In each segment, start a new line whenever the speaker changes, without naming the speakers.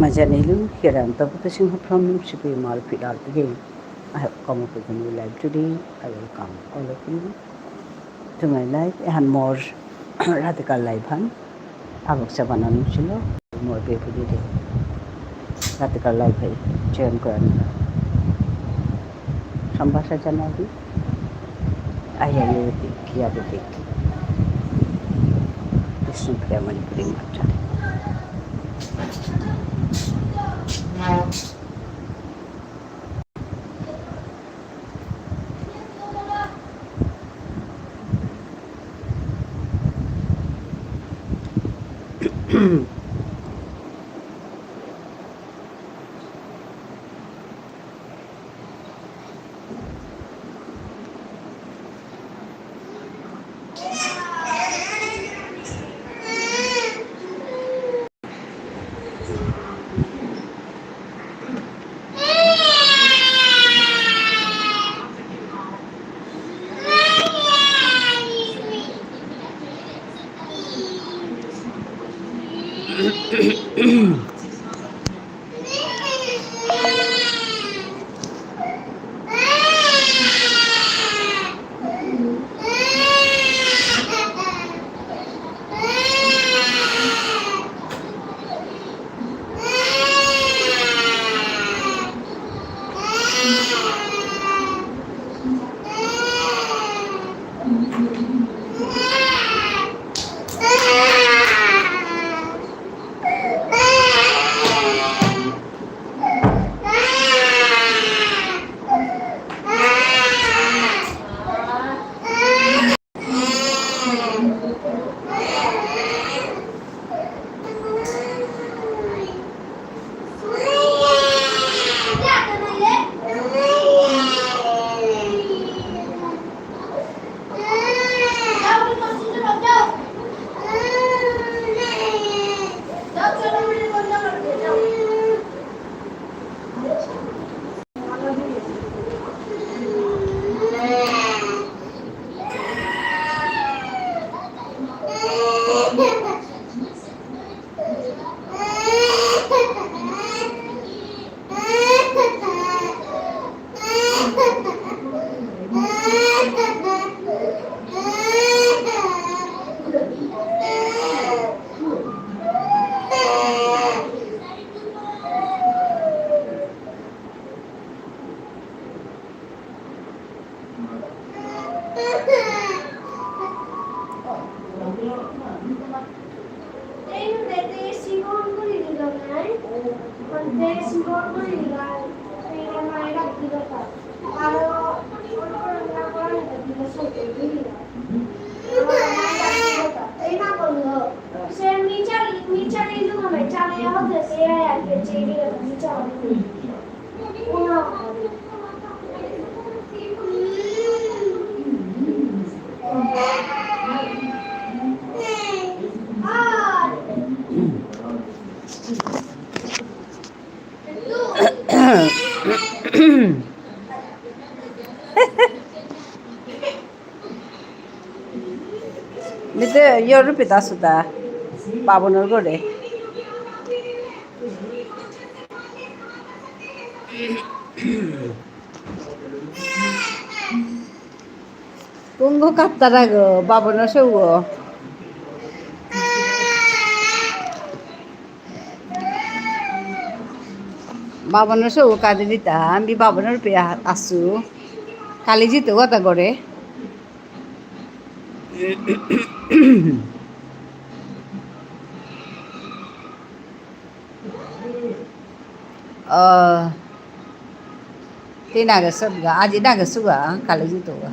Majanelu Hirantapatashing from Shipping Malpidal again. I have come up with a new life today. I welcome all of you to my life and more radical life. Abok sa pananong sila, more people dito. Radical life ay chayan ko yan. Sambasa Janabi. Ayayotik, Yabitik. Isn't kaya manipuling matcha. Mite yoru pita suda pabonor gore. Tunggu kata rago babonor sewo. Babonor sewo kade dita ambi babonor pe asu kali jito kata gore. Tinaga sabga aji naga suga kali jito ga.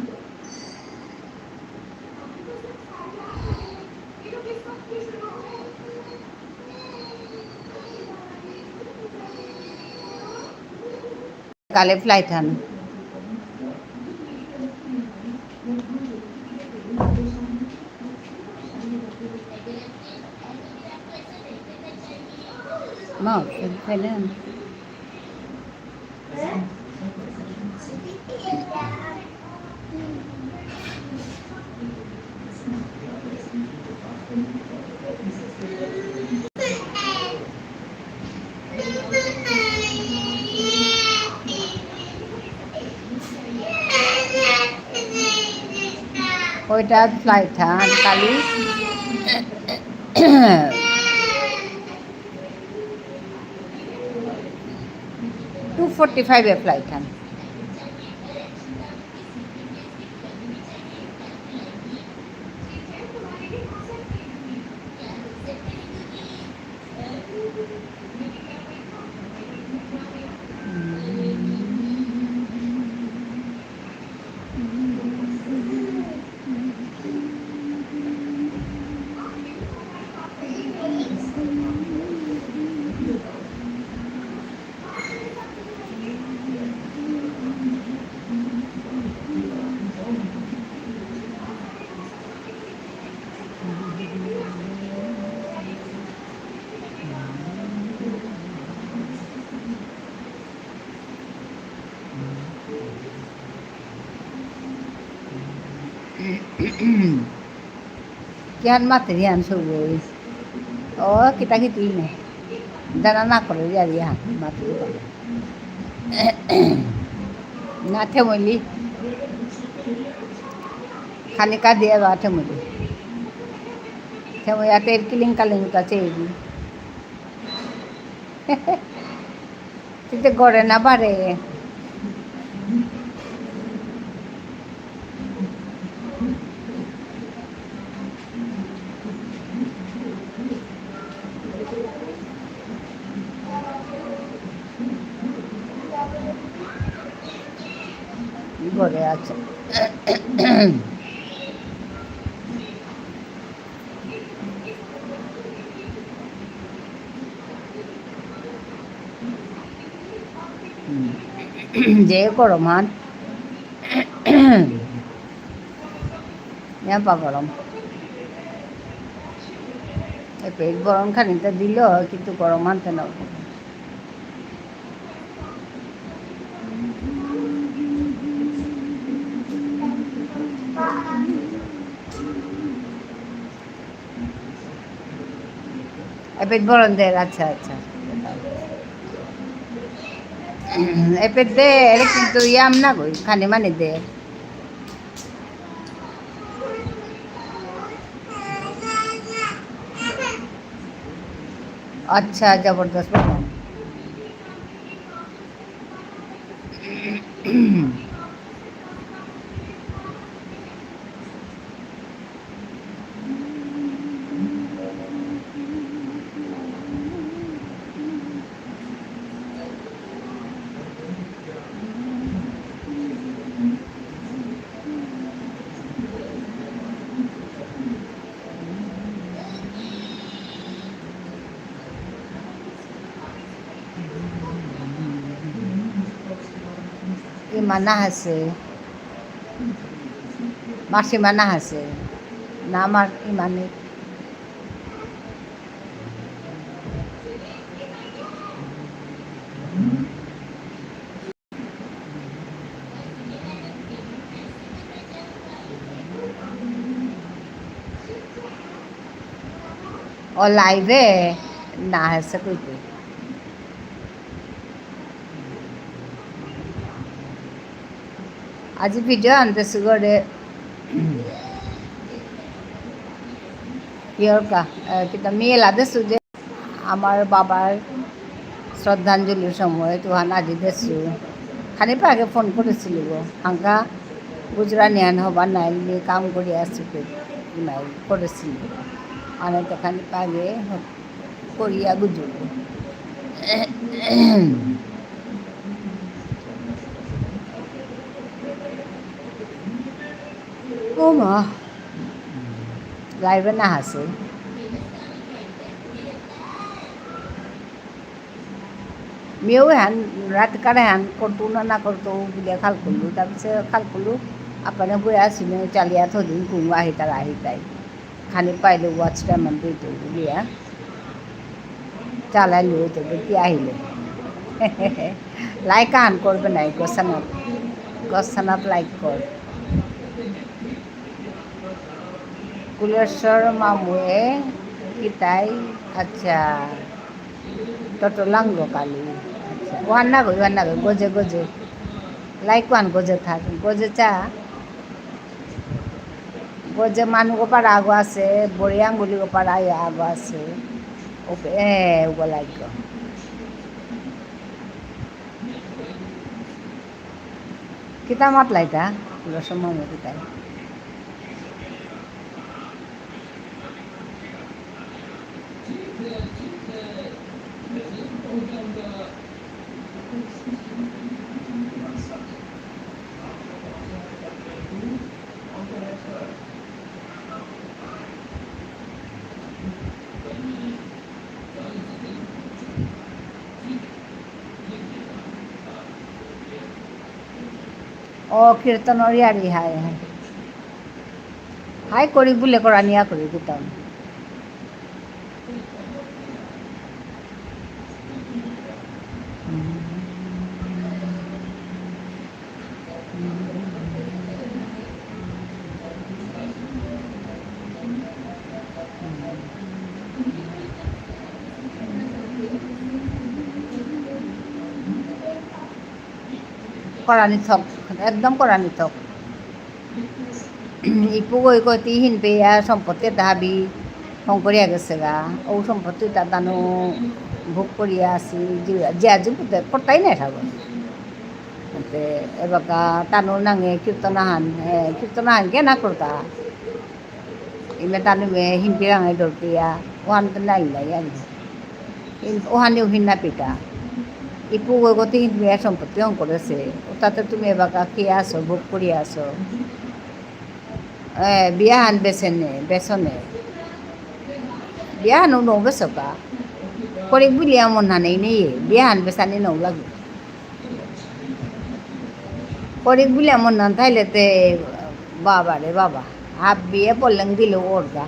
Kali flight han. Mau film. ওইটা flight হ্যাঁ কালি 2:45 flight হ্যাঁ Kian materian suwe. Oh, kita gitu ini. Dan anak kalau dia dia mati. Nate muli. Khani ka dia bate muli. Theo ya ter kiling kaling ka chebi. Tite gore na bare. ঘরে আছে যে গরম হান পা গরম পেট গরম খানিটা দিল কিন্তু গরম আনতে না পেট গরম দেয় আচ্ছা আচ্ছা পেট দে কিন্তু ইয়াম না গই খানি মানে দে अच्छा जबरदस्त mana hasil masih mana hasil nama imani oh live nah hasil itu आज ভিডিও আনতেছি করে ইয়রকা কিন্তু মেল আদেশু যে আমার বাবার শ্রদ্ধাঞ্জলির সময় তুহান আজি দেশু খানি আগে ফোন করেছিল গো হাঙ্কা গুজরানি আন হবার নাইলে কাম করে আসছি নাই করেছিল অনেক খানি আগে করিয়া গুজর ও মা লাইভে না হাসে মেয়েও হ্যান রাত কারে হ্যান করতো না করতো বলে খাল করলু তারপরে খাল করলু আপনার বই আসিল চালিয়া থদিন কুমু আহিতাই খানি পাইলে ওয়াচটা মান দিতে বুলিয়া চালাইলু তো কি আহিলে লাইক আন করবে নাই গসানাপ লাইক কর কুলেশ্বর মামুয়ে কিতাই আচ্ছা টটলাঙ্গ কালি আচ্ছা ওয়ান না গই গজে লাইক ওয়ান গজে থাক গজে চা
ও যে মানুষ পাড়া আগো আছে বড়ি আঙ্গুলি পাড়া আগো আছে ওগো লাগবে কিতা মাতলাইতা সময় কিতাই ও কীর্তনের ইয়ারি হায় হায় হাই করি বলে করা নিয়া করি কিতাম কৰানি থক একদম কৰানি থক ইপু গৈ কইতি হিন পেয়া সম্পত্তি দাবি শংকরিয়া গেছে গা ও সম্পত্তি তার দানো ভোগ করিয়া আছি যে আজি পটাই নাই থাকো এবার টানো নাঙে কীর্তনাহান কে না করতা ইমে টানো হিনপি রাঙে দরপিয়া ওহান তো নাই নাই আনি ওহানেও হিন্না পিতা ইপু গৈ গতি হিনপি সম্পত্তি অং করেছে তাতে তুমি এবার খেয়ে আসো ভোগ করিয়া আসো বিয়াহান বেচনে biyahan nung besok ka korik buli amon nanay ni biyahan besani nung lagi korik buli amon nan thaile te baba re baba hab biye pollang dilo orga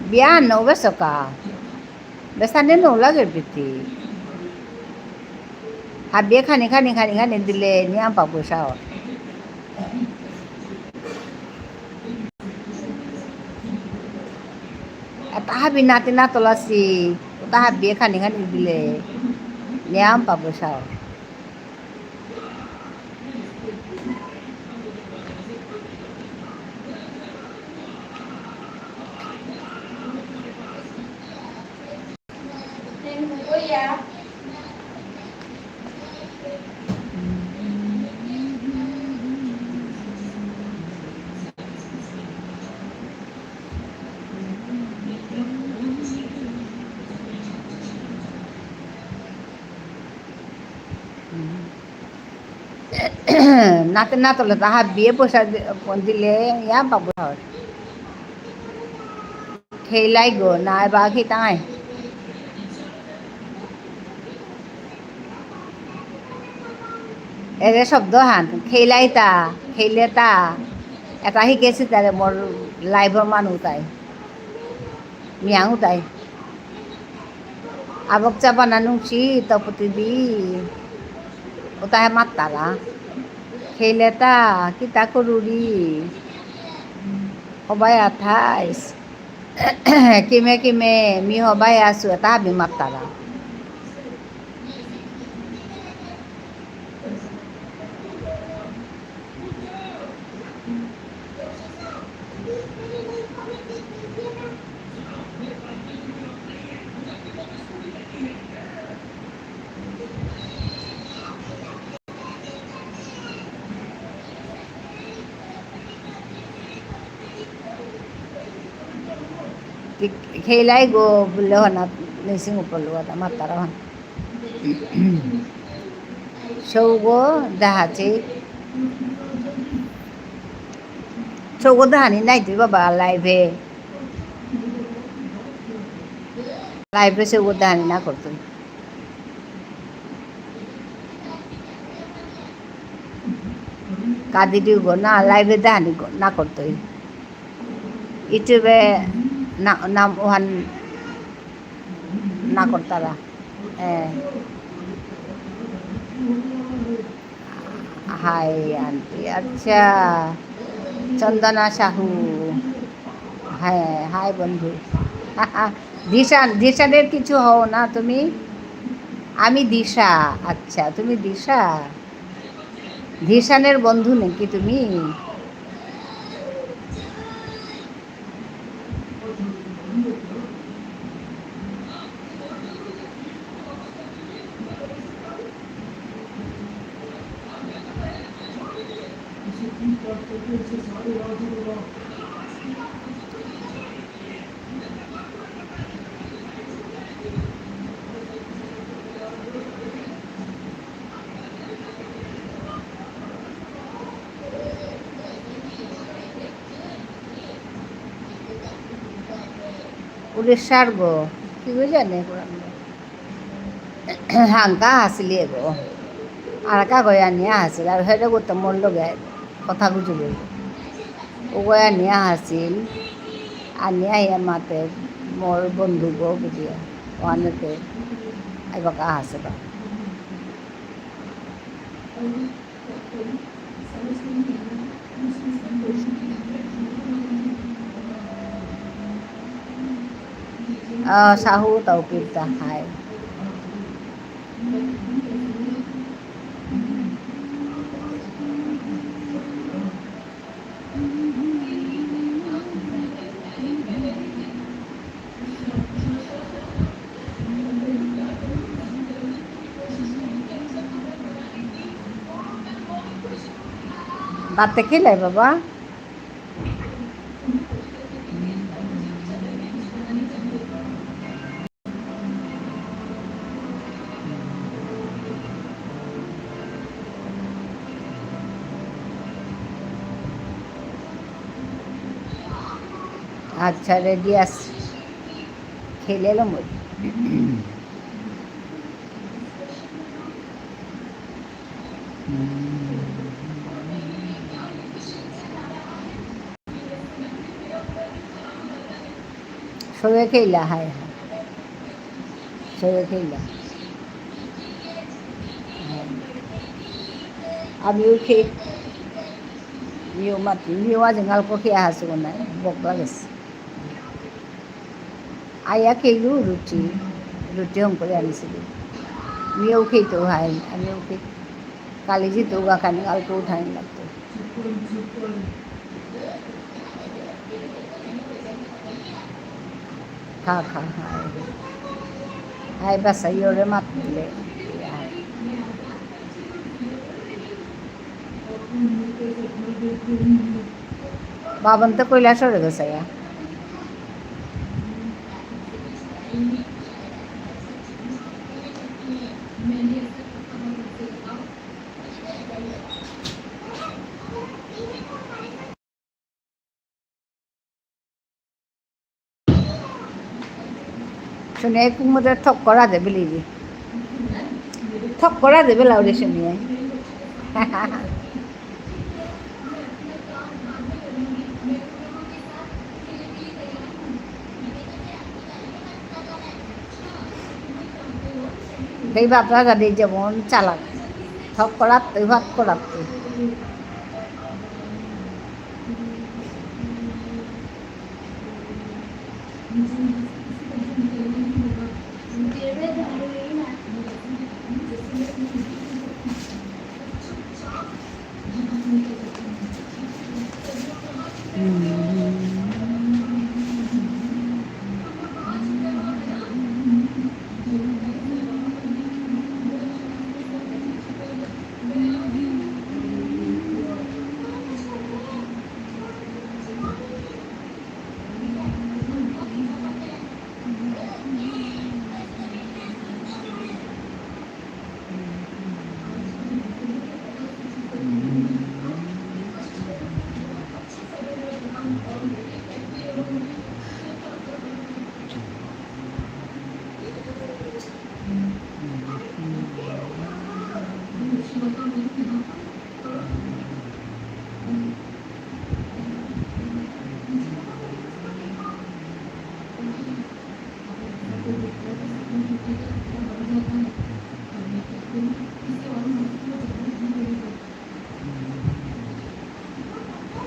biyahan no besok ka besane nung lagi biti habie khani dile ni ampa poisa tahabi nati na tolasi tahabie khani dile ni ampa poisa নাতে না তোলে তাহা বিয়ে পয়সা দিলে ইয়া পাবো খেলাই গো নাই বা খেতাই এৰে শব্দ হান খেলাই তা খেলে তা এটা শিকাইছে তাৰে মোৰ লাইভৰ মানুহ তাই মিয়াও তাই abog sa pananong si taputi di utaya matala খেলেতা কিতা করুরি সবাই আঠাইছ কিমে কিমে মি সবাই আছো এটা হাবি মাতারা খেলাই গো বলে হনাত নিসিং উপলো ada matarahan সৌগো দেখাচ্ছে সৌগো দেখানি নাই তুই বাবা লাইভে সৌগো দেখানি না করতো কাদি দিব না লাইভে দেখানি না করতো ইউটিউবে নাম ওহান না করতারা হাই আন্টি আচ্ছা চন্দনা সাহু হ্যাঁ, হাই বন্ধু। দিশান, দিশানের কিছু হও না তুমি? আমি দিশা। আচ্ছা, তুমি দিশা? দিশানের বন্ধু নাকি তুমি? উড়িষ্যার গো, কি গো জানে হাংকা হাসিলি গো, আর কা গয়া নিয়ে হাসিল আর হেঁটে করতে মোর লগে কথা বুঝিল ও গয়া নিয়ে হাসিল আর নিয়ে আইয়া মাতে মোর বন্ধু গো বুঝিয়া ওয়ানেতে আইবাকা হাসিল sahu tau kita hai Batik kilay baba আচ্ছা রেডি আস খেলে এলো মই সবে খেলা হায় হায় সবে খেলা আমিও খেয়ে মিও মাতি মিও আজ গালকো খেয়ে হাসব না বকলা গেছে আয়া খেলো রুটি রুটি হম করে আনিছিলি মিও খেতো হাই আমিও খেয়ে কালি যেত গাখানি গালকো উঠাই লাগতো খা খা হায় হায় বাসাই ওরে মাতলে বাবন তো কৈলাস হয়ে গেছে শুনে কুমুদের থক করা দেবে লিবি থক করা দেবে লাউরে শুনিয়ে এই বাপরা যাদের যেমন চালাক থক করাতে ভাত করাতে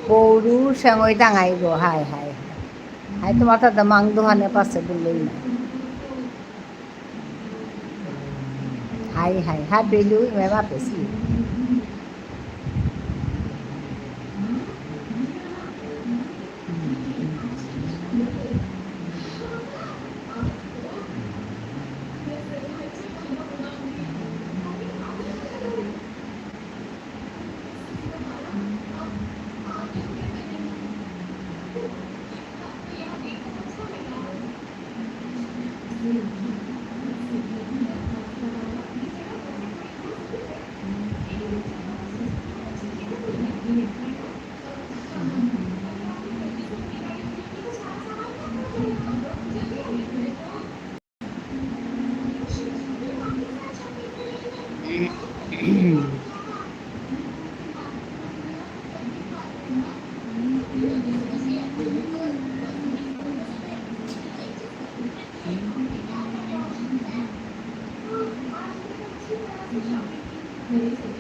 গরু সঙ্গে টাঙাই গো হায় হায় Hai tomata damang duhan ya pas sebelum ini. Hai belu memang apa sih?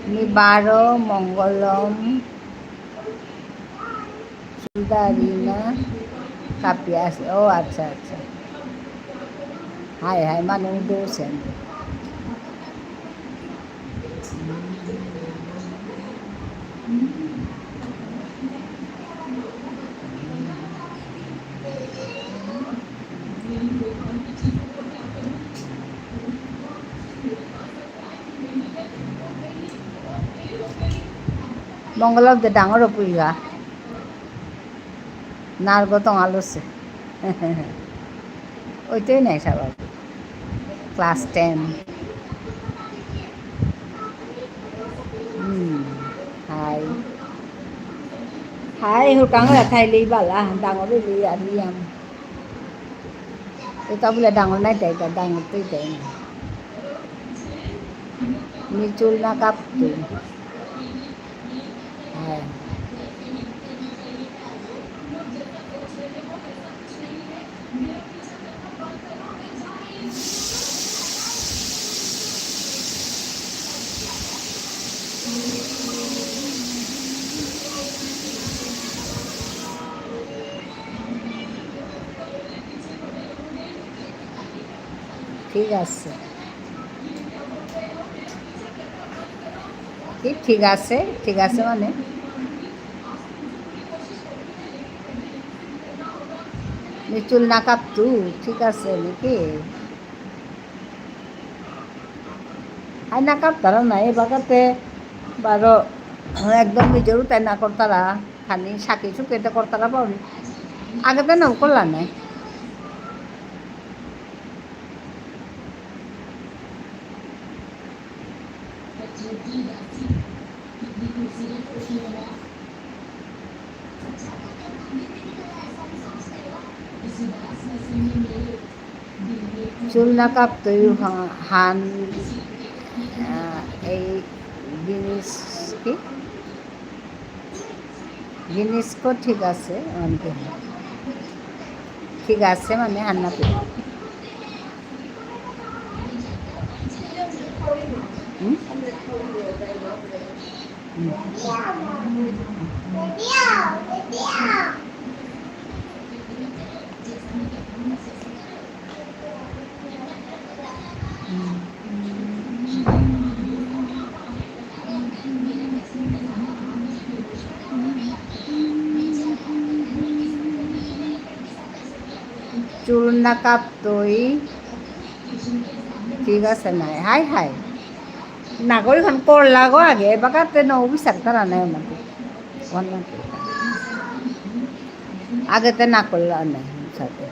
Nibaro Mongolom Sudarina Kapias. Oh আচ্ছা আচ্ছা। Hai manung dosen. Mongolom de ডাঙৰ পুইগা নার্গ তো আলোছে ওইটাই নাই স্বাভাবিক ক্লাস 10 হাই হুকাং খাই লি বালা ডাঙৰ লি আলিয়াম এটা বলে ডাঙৰ নাই তাই ডাঙৰ তুই তাই না নিচুল না কাপতু হ্যাঁ ঠিক আছে ঠিক আছে মানে চুল না কাঁপতু ঠিক আছে নাকি হাই না কাঁপতারা না এই বাগাতে বারো একদম নিজেরও তাই না করতারা খানি সাকি সুকেতে করতারা পাওনি আগে তো নাও করলা নাই চুল না কাঁপতই হান এই জিনিস কি জিনিসকো ঠিক আছে অনেকে ঠিক আছে মানে হান্না পে চুল না কাঁপতই ঠিক আছে নাই হাই নাগরিকখন করলা গো আগে বাগাতে নৌ বিচার তারা নাই আমাকে আগেতে না করলা নাই সাথে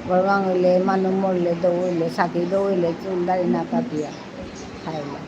বরবাং হইলে মানুষ মরলে দৌড়লে সাথী দৌড়লে চুল দাড়ি না কাটিয়া খাইলা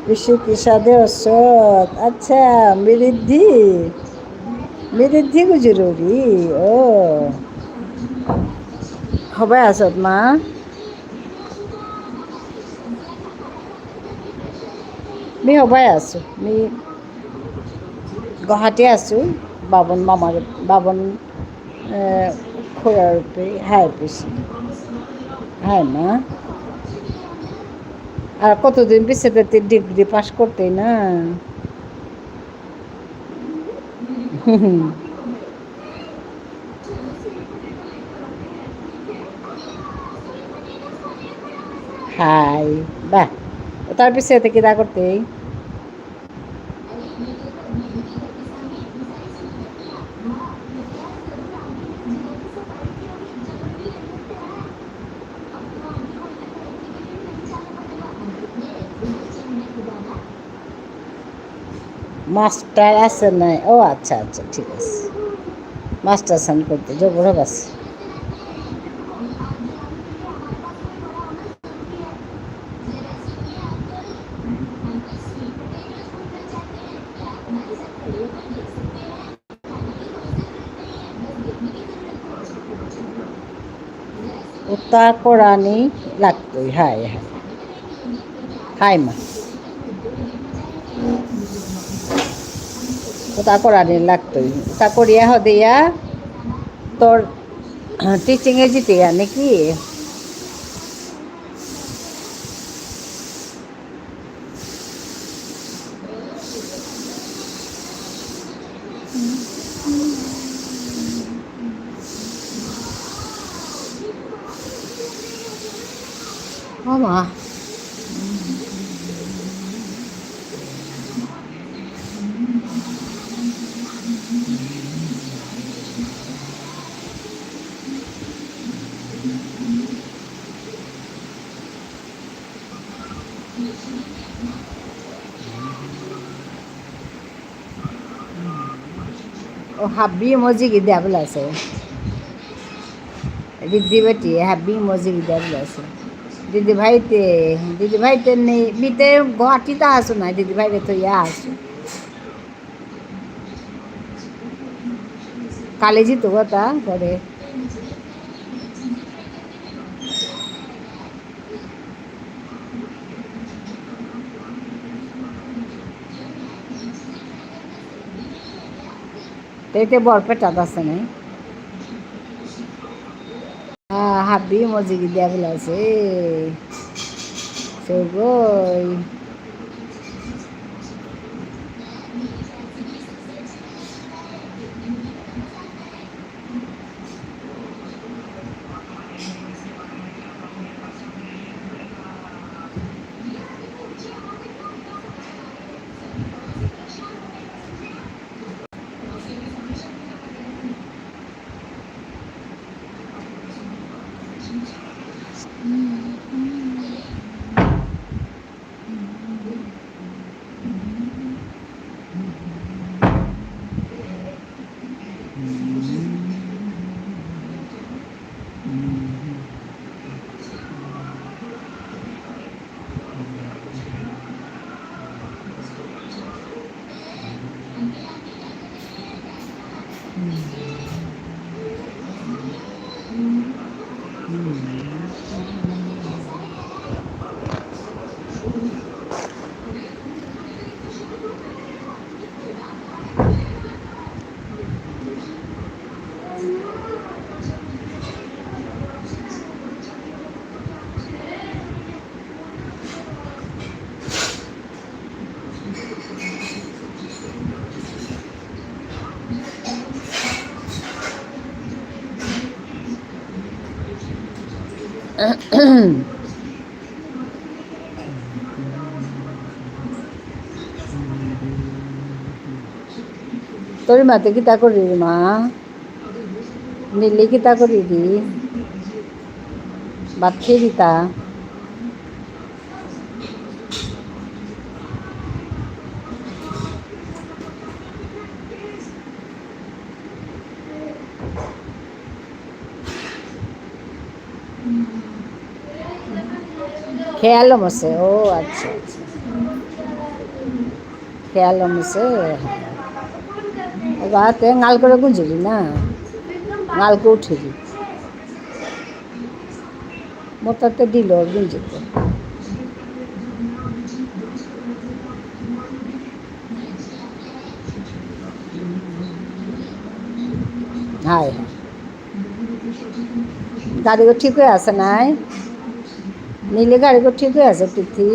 ऋषि की शादी औसत अच्छा मृद्धि মৃদ্ধি को जरूरी ও সবাই আছত মা মি সবাই আছো মি গুৱাহাটী আছো বাবন মামার বাবন খুড়ার হাই পেছি হাই মা আর কতদিন পিছিয়ে ডিগ্রি পাস করতেই না হাই বাহ তার পিছিয়ে থেকে কিনা করতেই মাস্টার আছে নাই ও আচ্ছা আচ্ছা ঠিক আছে মাস্টার সান করতে জবর আছে ওটা কোরআনই লাগতোই হাই হাই হাই মা ওটা কোরআনই লাগতোই ওটা করিয়া হদিয়া তোর টিচিংয়ে জিতিয়া নাকি ও মা ও হাব্বি মজি কি দেয়া বলে আছে দিদি বেটি হাব্বি মজি কি দেয়া বলে আছে দিদি ভাইতে নেই বিতে গুয়াহাটিতে আসো না দিদি ভাইরে তো ইয়া আসো কালেজি তো কথা করে তেতে বরপেটাত আছে নাই হাবি মজি কি দেয়া বলে আছে সগই তোর মাতে কি তা করি মা
নিলে কিতা করি দি ভাত খেয়ে দিতা খেয়ালম আছে ও আচ্ছা আচ্ছা খেয়ালম আছে বাতে গাল করে গুঁজবি না গালকে উঠেবি মোটাতে দিল গুঁজতে হায় গাড়িও ঠিক হয়ে আছে নাই নীলে গাড়িও ঠিক হয়ে আছে পৃথি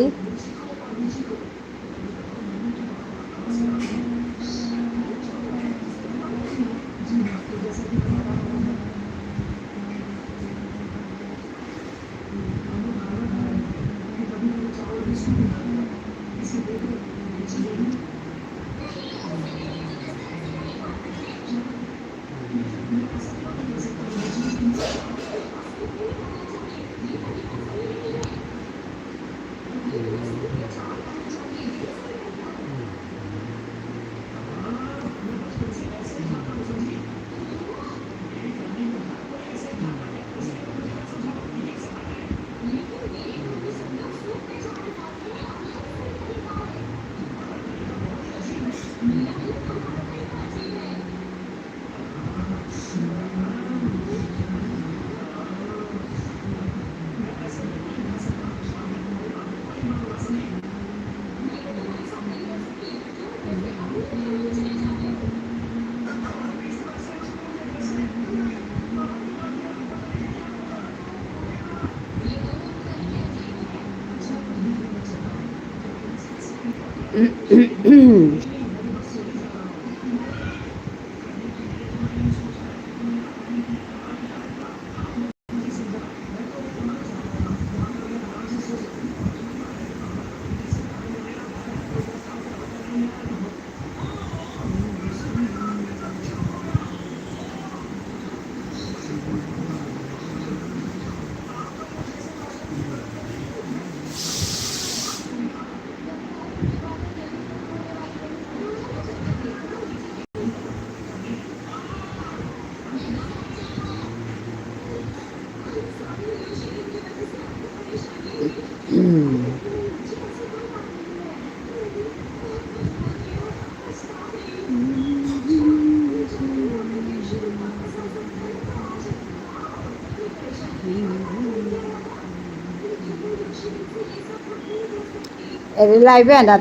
लाइव है ना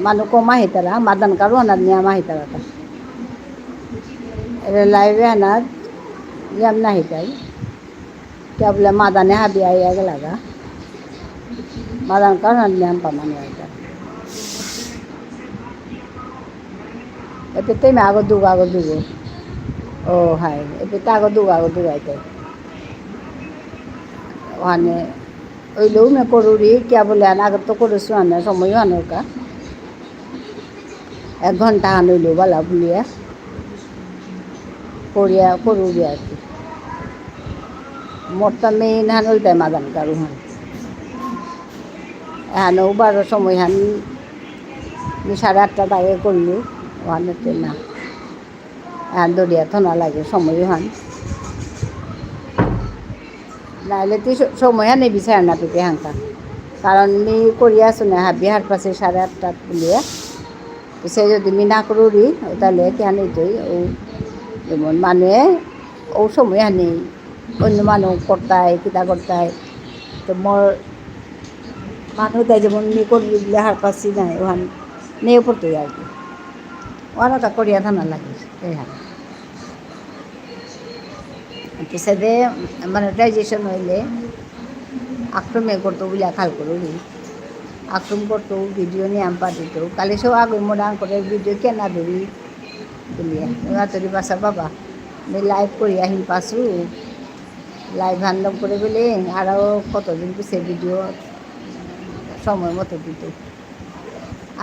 मानो को माहितरा मदन करो ना निया माहितरा था लाइव है ना यम नहीं चाहिए क्या बोले मदन है भी आई आगे लगा मदन करो ना निया पमान वाइटा एपिते में आगो दुगो ओ हाय एपिते आगो दुगो आइते वहाँ ওই লো মে করুরি কে বলে আগে তো করেছো আনে সময় আনোর কা 1 ঘন্টা আনইলো বালা বুলিয়া করিয়া করুরি আর কি মোটটা মেন হানুল তাই মাদান কারু হান হানো 12 সময় হান 8:30 আগে করলো ওখানেতে না দরিয়া থনা লাগে সময় হান নাহলে তুই সময় নেই বিচার না পেতে হাঙ্কা কারণ মি করিয়া শুনে হাবি হার পাশে 8:30 বলিয়া তো সে যদি মি না করি তাহলে কেন তুই ও যেমন মানে ও সময় নেই অন্য মানুষ করতায় কিতা করতায় তো মোর মানুষ তাই যেমন মি করি বলে হার পাশি নাই ওখান নেই পড়তে আর কি ওরা করিয়া থানা লাগে এই হার সেদে মনিটাইজেশন হইলে আক্রমে করতো বলে খাল করি আক্রম করতো ভিডিও নিয়ে আম পাঠিত কালি সব আগে মোডান করে ভিডিও কেনা ধরি বলিয়া তোর বাসা বাবা আমি লাইভ করি আহিম পাসু লাইভ হ্যান্ডল করে বলে আরও কতদিন পিছিয়ে ভিডিও সময় মতো দিত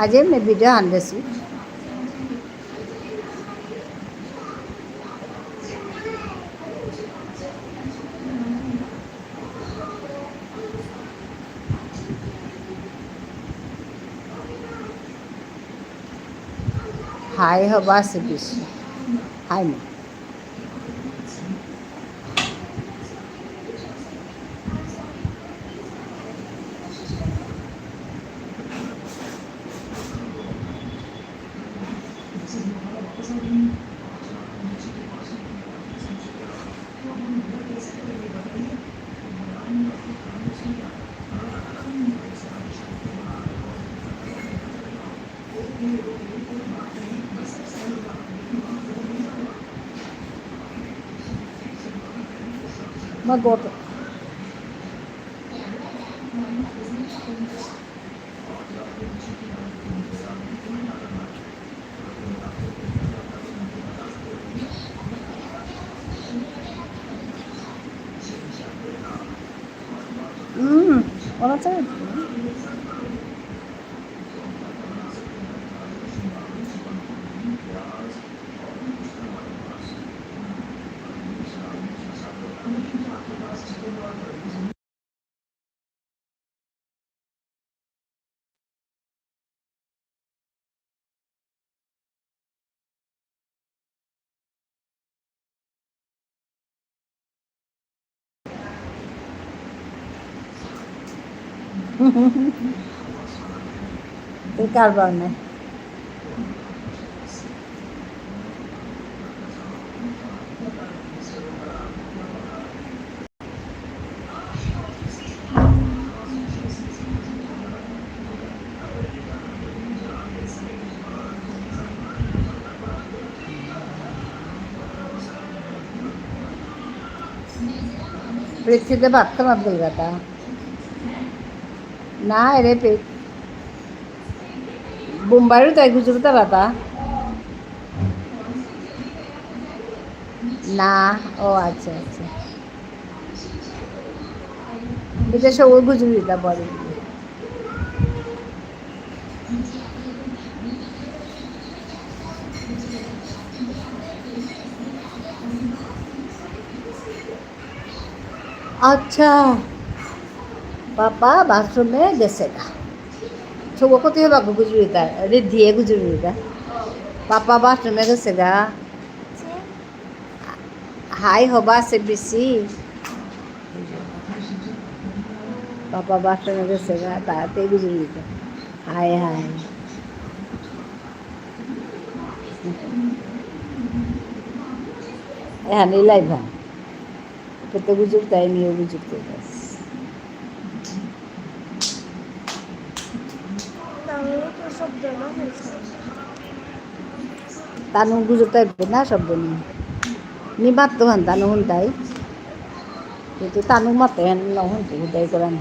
আজ এমনি ভিডিও আনতেছি হাই হবা আছে বেশি হাই না Magot. Wala tayo. Cái carbon này. पृथ्वीতে ভাবতাম আব্দুল গাতা না রে বোম্বাইও তাই গুজরাতে বাতা না ও আচ্ছা আচ্ছা এটা সব ওই গুজরাটা পড়ে আচ্ছা পাপা বাথরুমে গেছে না ছোট কত হবে গুজরাটা রিদ্ধিয়ে গুজরাটা পাপা বাথরুমে গেছে গা হাই হবা আছে বেশি পাপা বাথরুমে গেছে গা তাতে গুজরাটা হাই হাই এখানে লাইভা কত গুজব তাই নিয়ে গুজব বাস তানু গুজব তাই না শব্দ নেই নিবাত তো হান তানু হুনটাই কিন্তু তানু মতে হেন হুনতে হুদাই করান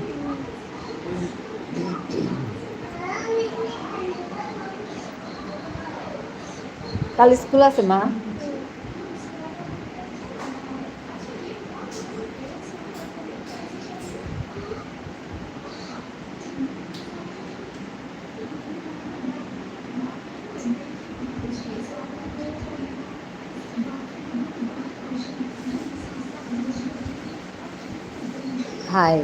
কাল স্কুল আছে মা হাই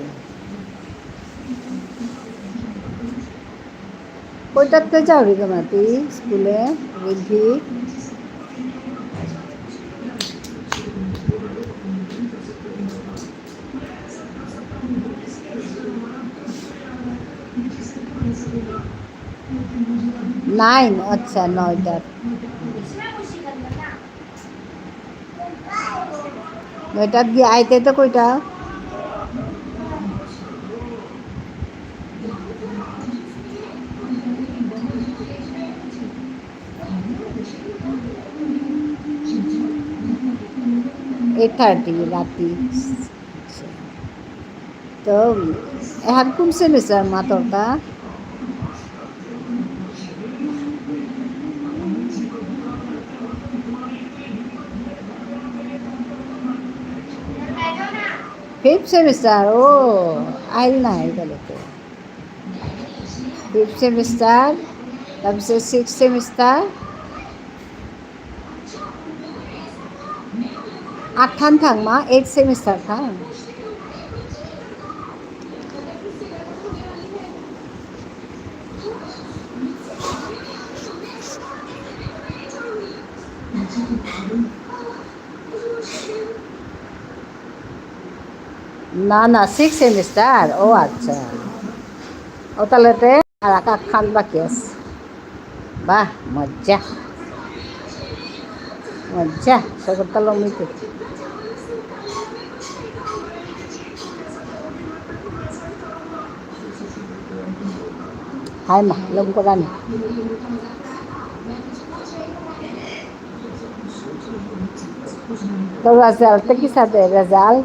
কইটাতে যাবি গমাতি স্কুলে রিদ্ধি নাইন আচ্ছা 9টা গিয়ে আইতে তো কইটা एट 30 राति तो এখন কোন সেমিস্টার মা তোরটা ফিফথ সেমিস্টার ও আইল না এগুলো তো ফিফথ সেমিস্টার তারপরে six semester 8 tháng má 8 semester tháng না না 6 সেমিস্টার, ও আচ্ছা। ও তাহলে আর খান বাকি আছে। বাহ, মজ্জা মজ্জা, সকল মিতে। Hai mah, lungkuran. তো রেজাল্টটা কি সাথে result?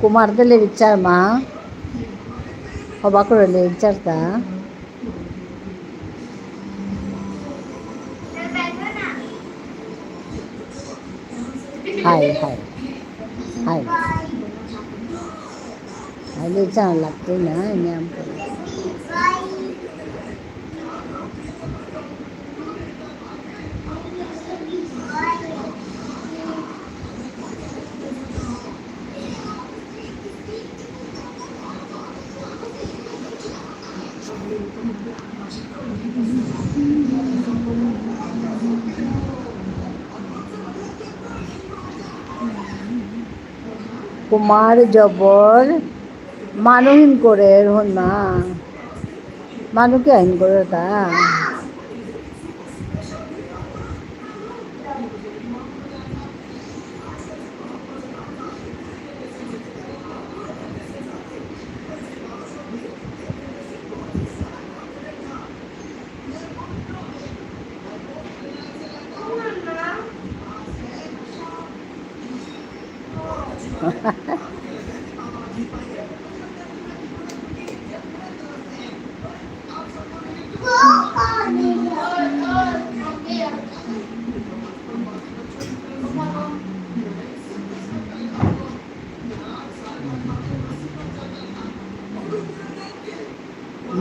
Kumardele bicar mah, hobak rele bicar ta. Hai hai hai. Hai le bicar lagte na ini ampun. Kumar জবর মানুহীন করে হন মা, মানুকে আইন করে তা।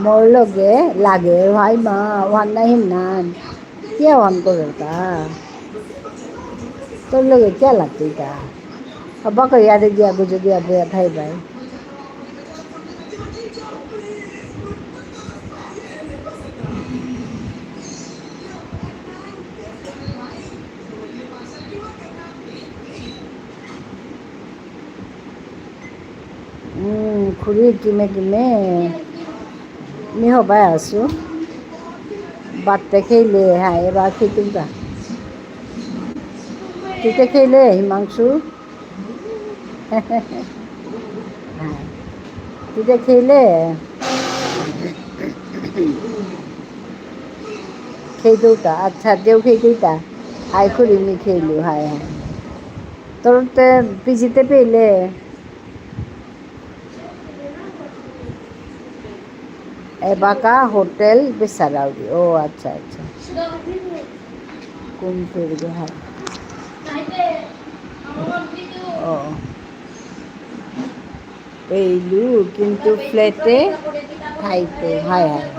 মোর লগে লাগে ভাই মা ওয়ান নাহিন নান কে ওয়ান করে তা তোর লগে কে লাগতে তা বাকা ইয়াদে গিয়া গুজে গিয়া বয়া থাই ভাই খুৰী কিমে কিমে নি হবাই আছো বাটতে খেলে হ্যাঁ এবার খেতুম তা তুইতে খেলে হিমাংশু হ্যাঁ তুইতে খেলে খেয়ে দৌতা আচ্ছা দেও খেয়ে দৌতা আই খুরি নি খেলু হায় হ্যাঁ তোর তো পিজিতে পেলে এবাকা হোটেল বেসারাউরি ও আচ্ছা আচ্ছা কোন পেরবে হ্যাঁ ও পেইলু কিন্তু ফ্ল্যাটে খাইতো হায় হায়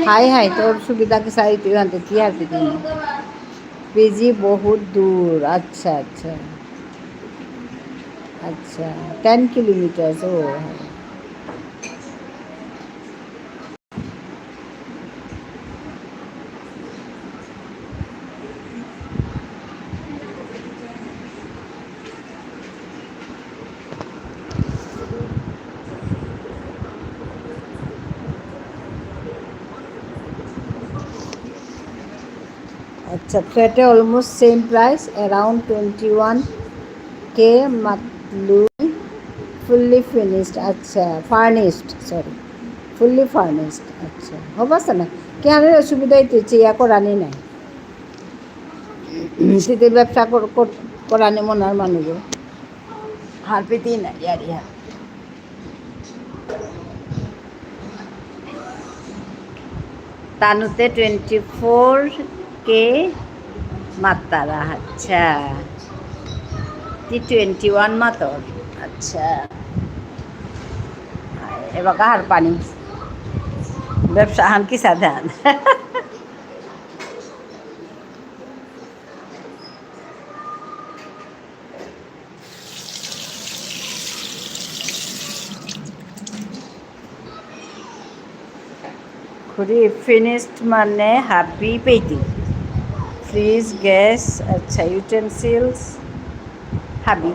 হায় হায় তোর সুবিধাকে সাইতে আনতে কি আর দিদি পিজি বহুত দূর আচ্ছা আচ্ছা আচ্ছা 10 কিলোমিটার ও হ্যাঁ अच्छा फ्लैटे almost same price around 21K मतलू फुल्ली फिनिश्ड अच्छा फार्निश्ड सॉरी फुल्ली फार्निश्ड अच्छा हो बस ना क्या असुविधा चिया करानी ना सीधे व्यवसा करानी मनार मानुग हार पेती ना यार यार तानुते 24K मातारा अच्छा 21 मातर আচ্ছা এবার কাহার পানি ব্যবসা হান কি সাধান খুরি ফিনিশড মানে হ্যাপি পেইটি ফ্রিজ গ্যাস আচ্ছা utensils happy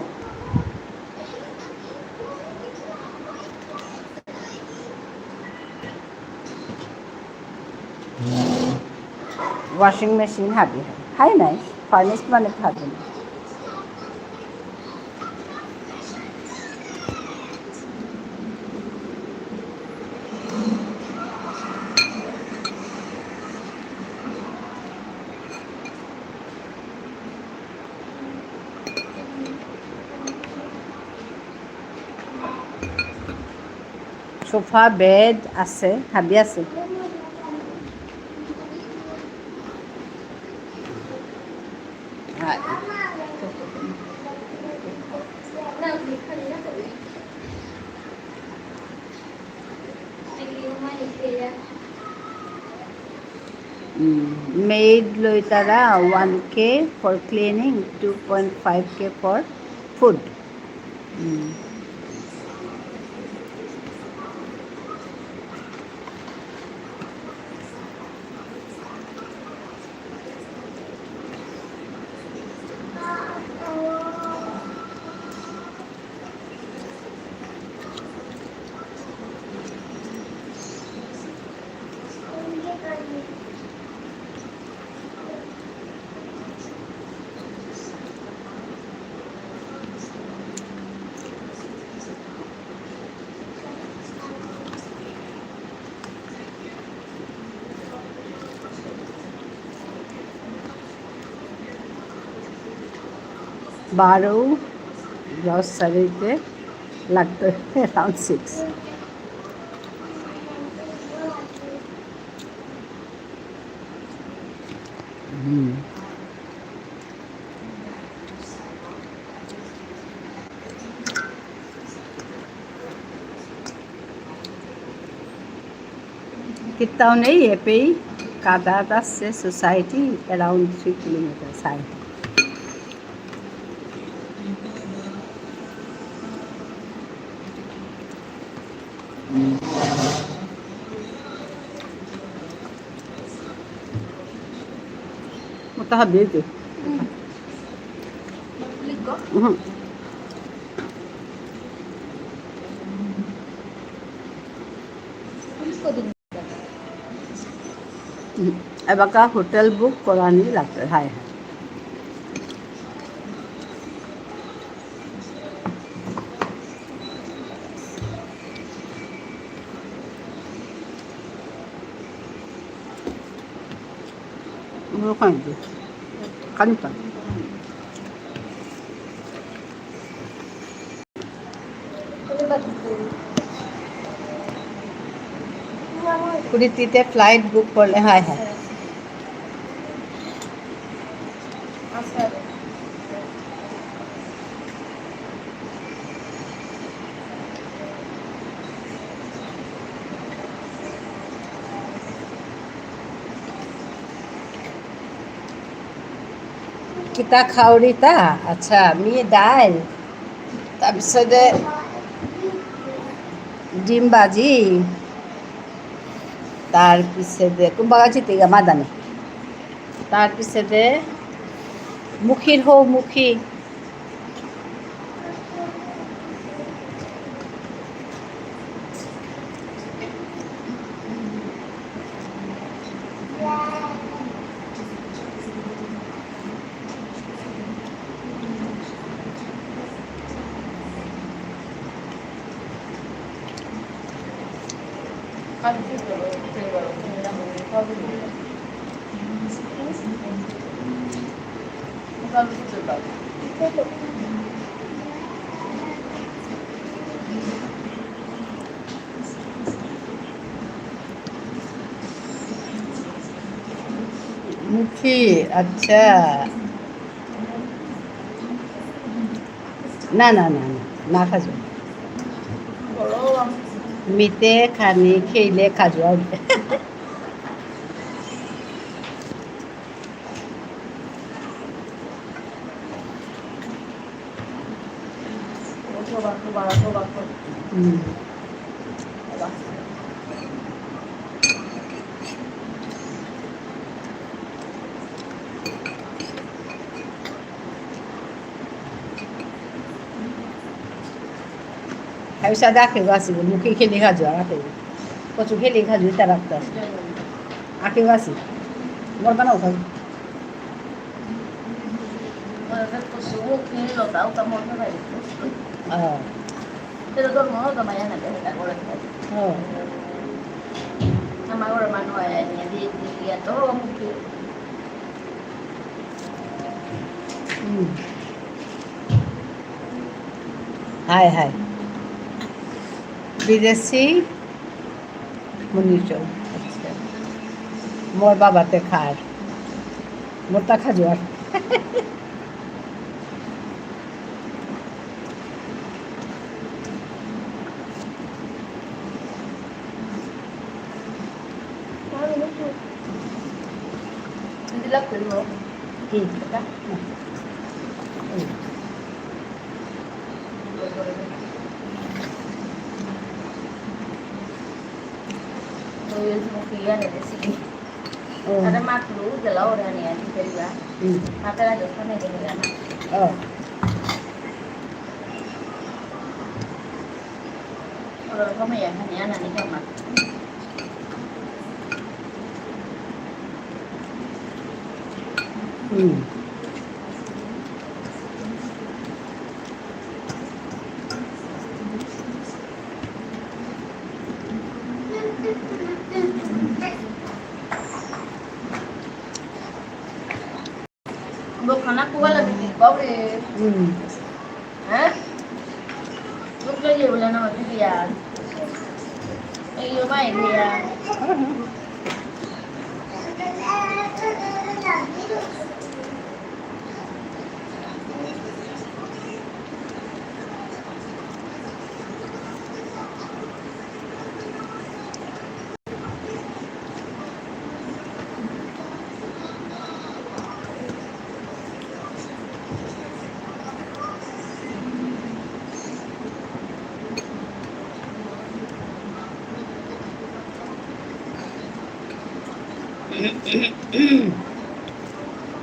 washing machine happy হাই নাই ফার্নিশড মানে হ্যাপি না সোফা বেড আছে হাবি আছে মেড লৈ তারা 1K for cleaning 2.5K for food बारो ग्रॉसरीতে লাগতো अराउंड 6 कितना नहीं है पे कादाता से सोसाइटी अराउंड 3 किलोमीटर साइड متحدي دي अब का होटल बुक करानी लगता है वो खाएंगे खानी पर পুরীতে ফ্লাইট বুক করলে হয় হ্যাঁ কিতা খাওৰিতা আচ্ছা আমি দাইল তাৰপিছতে ডিম ভাজি তাৰপিছতে কোনোবা চিটিকা মাদানি তাৰপিছতে মুখিৰ হৌ মুখি মুখি আচ্ছা না না না না
না খাজু
বড়
মিতে খানি খেলে খাজু আর
coba.
Habis ada ke gasi mungkin খেলে খাজু আর আকে কচু খেলে খাজু তা রাখতে আকে gasi মোর বানাও Khaju
Lo tahu kamu apa lagi? Pero todo el mundo toma ya nanti kita boleh. Sama orang mana ya di dia tuh mungkin.
High high বিদেশি মনিচল আচ্ছা মোর বাবাতে খার মোরটা খাজু আর
Nanti lah dulu.
কি
Mungkin ada di sini. Ada maklu jelas orang ni ada juga. Maka ada sana di mana. Orang kamu ya hanya nanti kamu. Bukan aku lagi di bawah deh. Hah? Bukan dia bulan nama dia. Iyo mai dia.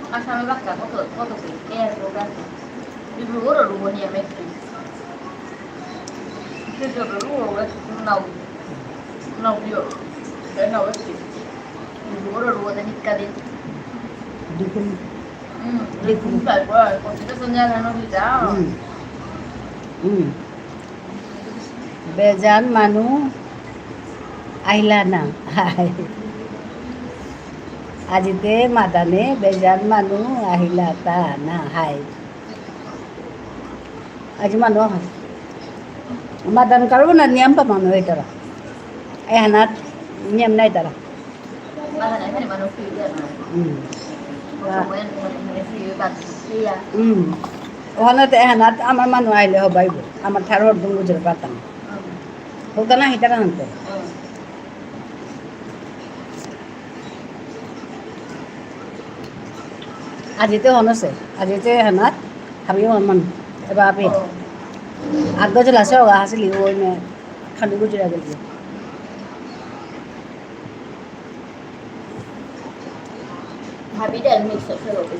Asal bakal foto pikir bukan. Di luar rumah ni apa itu? Di luar rumah nau dia, dan nau itu. Di luar rumah ni kadin.
দেখুন
Lekung tak buat. Kalau kita senjata nau kita.
বেজান মানুহ আহিলা না আজিতে মাদানে বেজান মানুহ আহিলা তা না হাই আজি মানুহ হয় মাদান কাৰো না নিয়ম পা মানুহ এটা এহানাত নিয়ম নাই তারা
Mana nak ni mana dia nak. Kemudian mana free batu dia.
ওখানে এহানাত আমার মানুহ আহিলে হবাইব আমার ঠারোর দুম গুজরে পাতাম হোক না হিতারা হানতে আজিতে হনছে আজিতে হেনাত হাবি মান এবার আপি আগ গজল আছে ওগা হাসিলি ওই মে খালি গুজরা গেল
Habis dah mix selalu.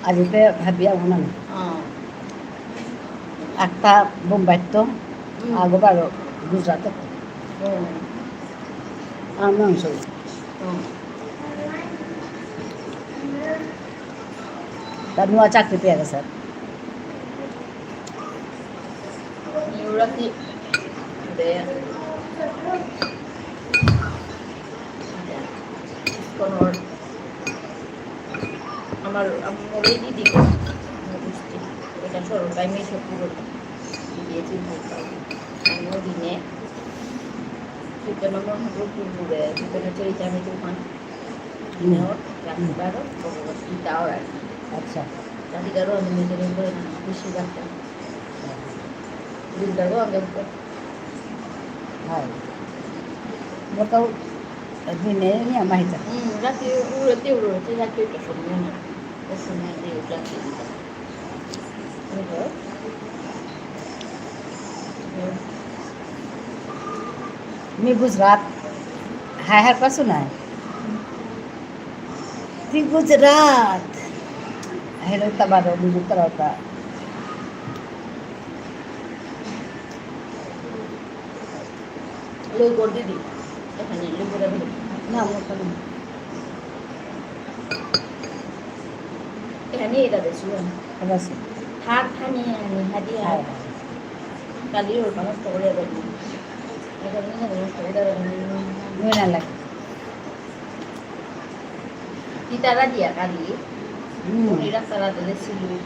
আজিতে ভাবি আমার একটা বোম্বাই তো আগোবার গুজরাট আর মাংস তার নোয়া চাকরি পেয়ে গেছে
Lagi deh konor আমার আমি দিদি এটা সরকারি মেয়ে সব পুরো দিয়েছি আমিও দিনে
Kita nomor grupo de kita na cerita ni tu kan. Ino, yang baru pokok kita orang.
আচ্ছা
Tadi karo ni ni ni ko na bisi dakta. Din karo ang ko.
হয় মোটাও দিনে নিয়ে মাহিতা
Rati uro ti rati ka somnya na. Somnya di rati. Ano?
मी गुजरात हाय पासून आहे ती Gujarat hello તમારો બીજું કરાવતા
Lo gordi di. Ano lo gordi.
ના મોટો નહીં
Ini ida desuan.
બસ
Hani hadiah.
હાય
Kali ur panas tole ada ni. Ada ni ada ni.
મેં ના લાગે
Kita dia kali. Mira sala de silu.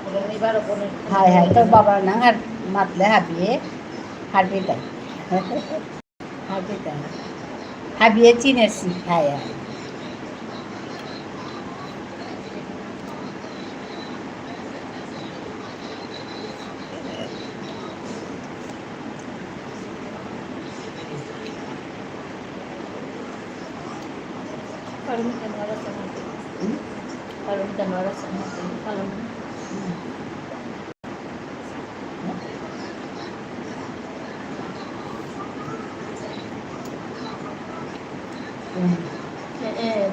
Kalau ni baru pun.
হায় হায় তোর বাবা না আর মাতলে হাবিয়ে হারবি তাই হারবি তাই হাবিয়ে চিনেছি হায় হায়
Kalau ni kan waras sama. Kalau ni kan waras sama. Kalau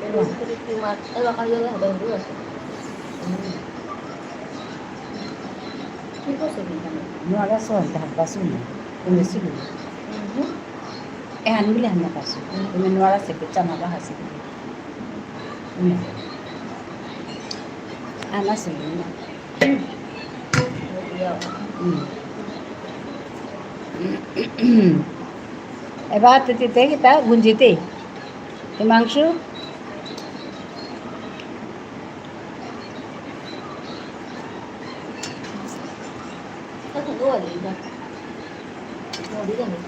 belum terima. Kayo lah bang dua. Kita sedih kan.
Nuwara সোহানটা হাত পাসুন না তুমি সিলু এহান মিলে হান না পাসু তুমি নোয়ারা সেকে চামা বাহাসি আনা সিলু না
Dia.
এবার তিতে kita গুঞ্জিতে Himanshu
Satu dua ni dah. Mau dia ni.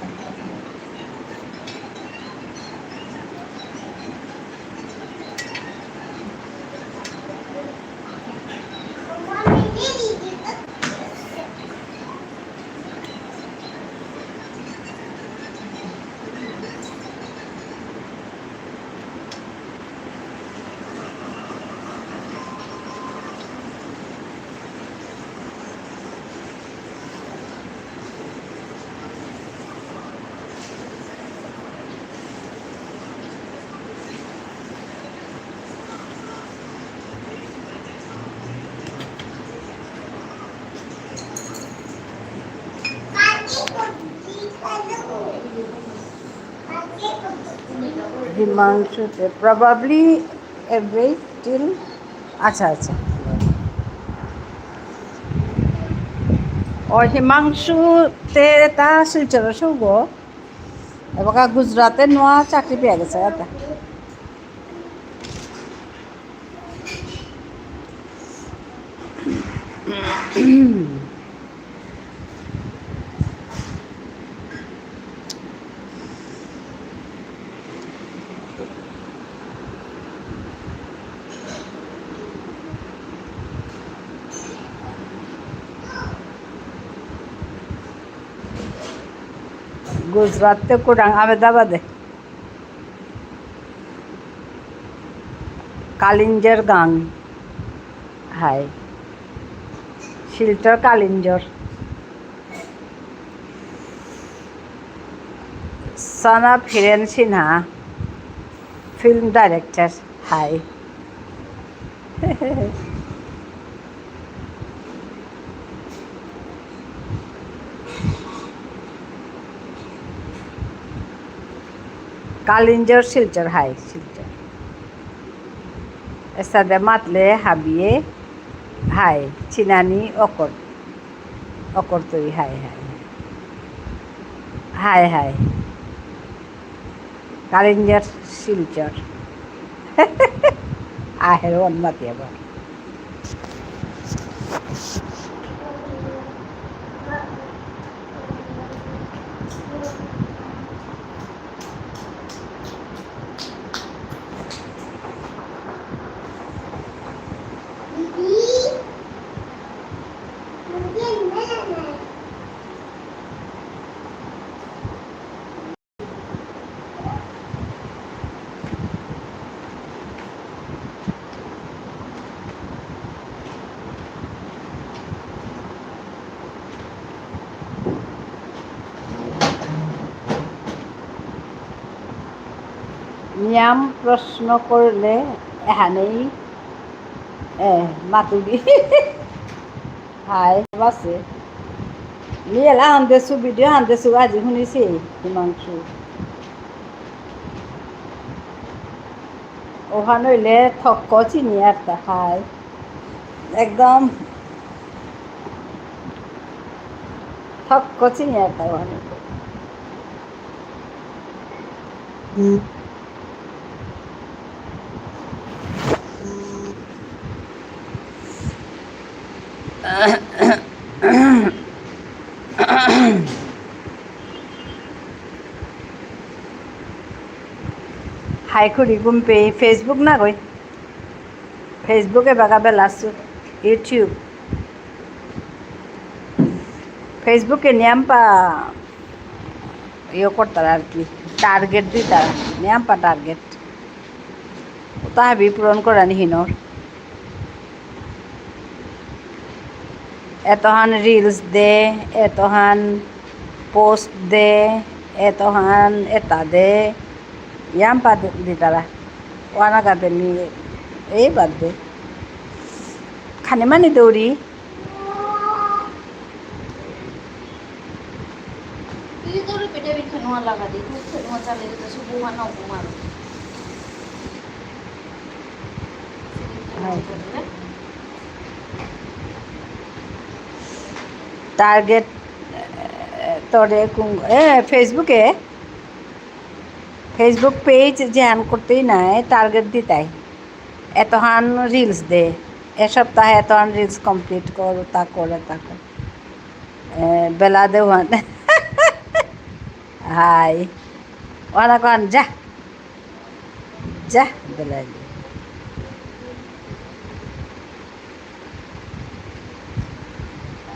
হিমাংশুতে প্রবাবলি এভরি টিল আচ্ছা আচ্ছা ও হিমাংশুতে তা শিলচর সৌগ এবার গুজরাতে নোয়া চাকরি পেয়ে গেছে এটা गुजरात कुडांग अहमदाबाद कालिंजर गांग हाय शिल्टर कालिंजर son of Hiren Sinha film director हाय कालिंजर शिलचर हाय शिलचर एसादे मातले हाबिये हाय चिनानी अकर अकर तरी हाय हाय हाय हाय कालिंजर शिलचर आहेर वन मातिया बा নিয়ম প্রশ্ন করলে এখানেই মাতুবি হাই বাসে নিয়েলা হান্দেছু ভিডিও হান্দেছু আজি শুনিছি হিমাংশু ওখানে হইলে থক্ক চিনি একটা খায় একদম থক্ক চিনি একটা ওখানে হাই খুড়ি গুম্পে ফেসবুক না গই ফেসবুকে বাগা বেলাসু ইউটিউব ফেসবুকে নিয়াম্পা ইয়ে করতারা আর কি টার্গেট দিতারা নিয়াম্পা টার্গেট তাহাবি পূরণ করা নিহিনর এতহান রিলস দে এতহান পোস্ট দে এতহান এটা দে ইয়াম্পা দিতারা ওয়ানা গাতে নিয়ে এই বাদ দে খানে মানে দৌড়ি
Itu udah beda beda nuan lah kadi, itu nuan cari itu subuhan atau kumar.
Target তোরে ফেসবুকে ফেসবুক পেজ জ্যান করতেই নাই টার্গেট দিতাই এতহান রিলস দে এ সপ্তাহে এতহান রিলস কমপ্লিট কর তা করে তা কর বেলা দেওয়ান হাই ওরা কন যা যা বেলা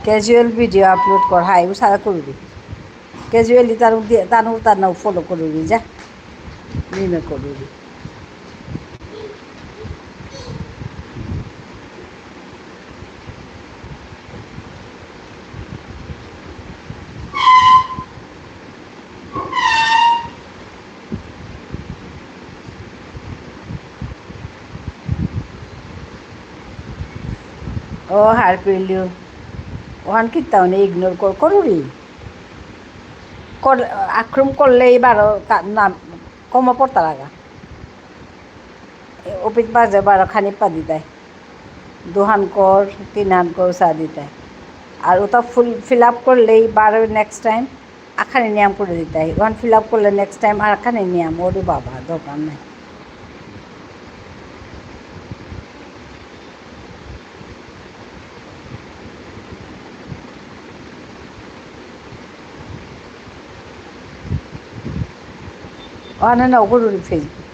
ক্যাজুয়াল ভিডিও আপলোড কর হাই ও সারা করবি ক্যাজুয়ালি তার নাও ফলো করবি যা নিমে করবি ও হার পেলিও ওখান কি তাহলে ইগনোর করুরি আক্রম করলে বারো নাম কমা পড়তা লাগা অপিক বাজে বারো খানি পা দিতাই দুহান কর তিনহান কর চা দিতাই আর ওটা ফিল আপ করলেই বারো নেক্সট টাইম আখানি নিয়ম করে দিতাই ওখান ফিল আপ করলে নেক্সট টাইম আর আখানি নিয়ম ওরে বাবা দরকার নাই ওখানে নাও করুন ফেসবুক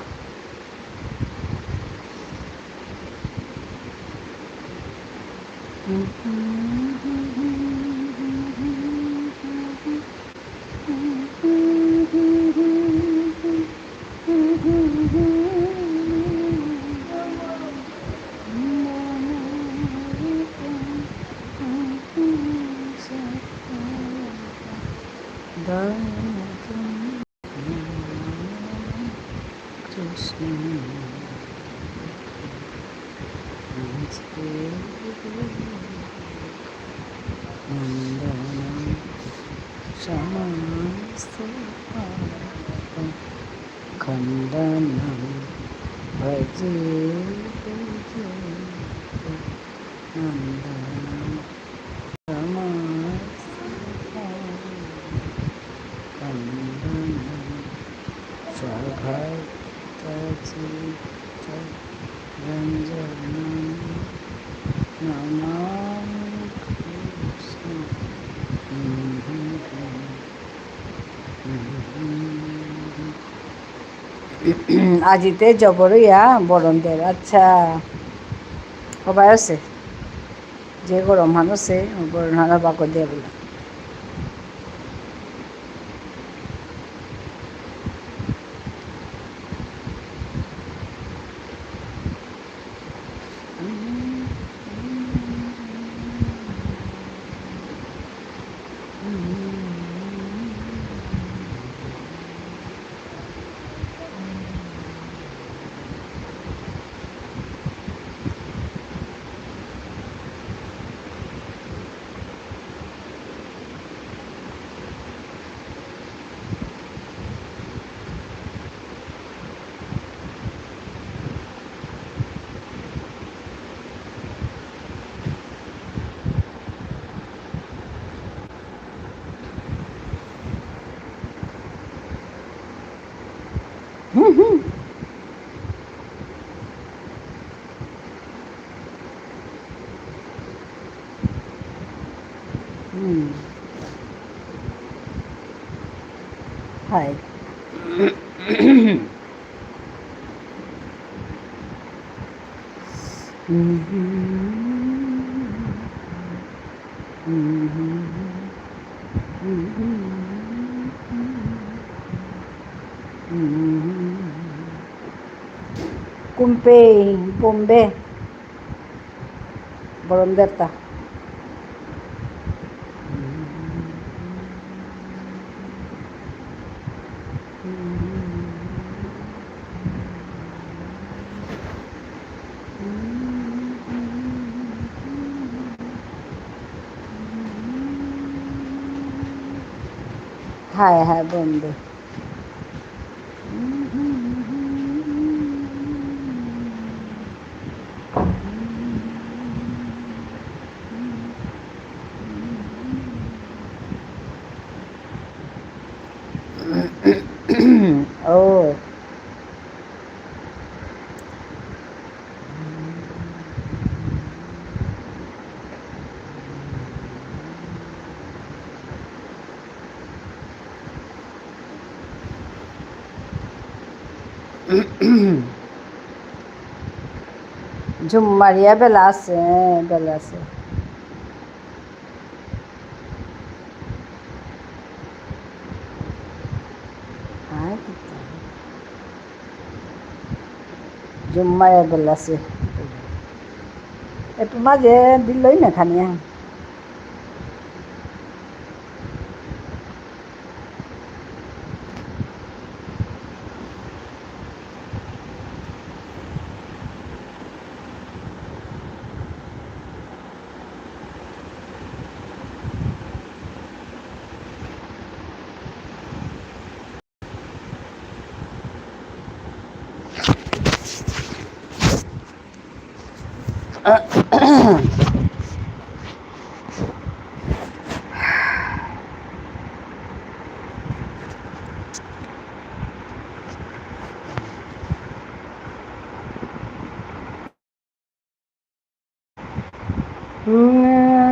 खंडनम भजे नंदनम खंडनम स्वभक्तचित्त रंजनम नमामि कृष्ण আজিতে জবরইয়া বরণদের আচ্ছা সবাই আছে যে গরম মানুষে বরণ হানা বাকর দিয়ে বলে
はい。Kumpe, Bombe, Borondeta. Hai hai Bombe. Oh. Maria Belassi, Belassi. Ai, que tal. Maria Belassi. একটু মাঝে দিলই না খানি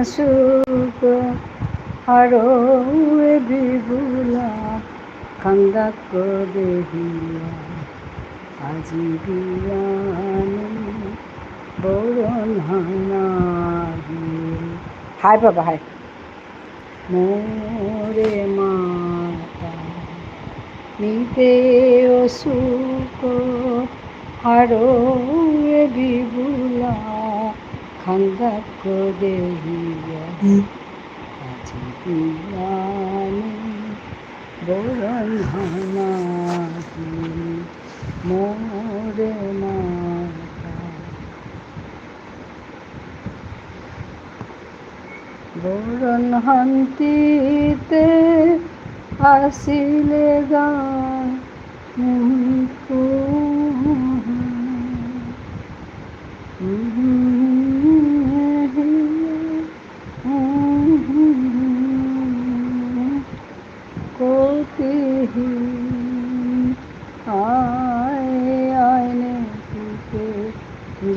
সুখ হারো বিভুলা খন্দক দেহিয়া আজি বিয়ানে বরণ হানাহি হাই বাবা হাই মোরে মাতা নিতে সুখ হারো বিভুলা খন্দক দেহিয়া আজি বিয়ানে বরণ হানাহি মোরে মাতা বরণ হান্তিতে আসিলে গান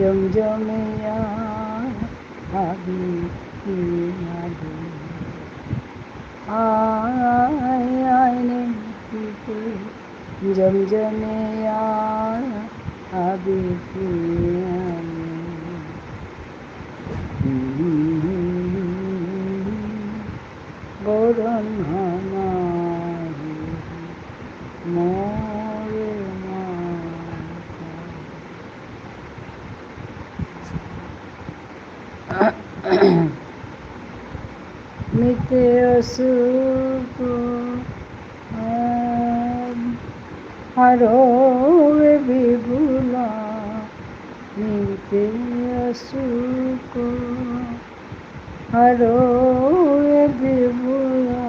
জমজমিয়া হাবি আয়নে জমজমিয়া হাবি বরণ হানাহি মোরে মিতে সুখ হারো বিভুলা মিতে সুখ হারো বিভুলা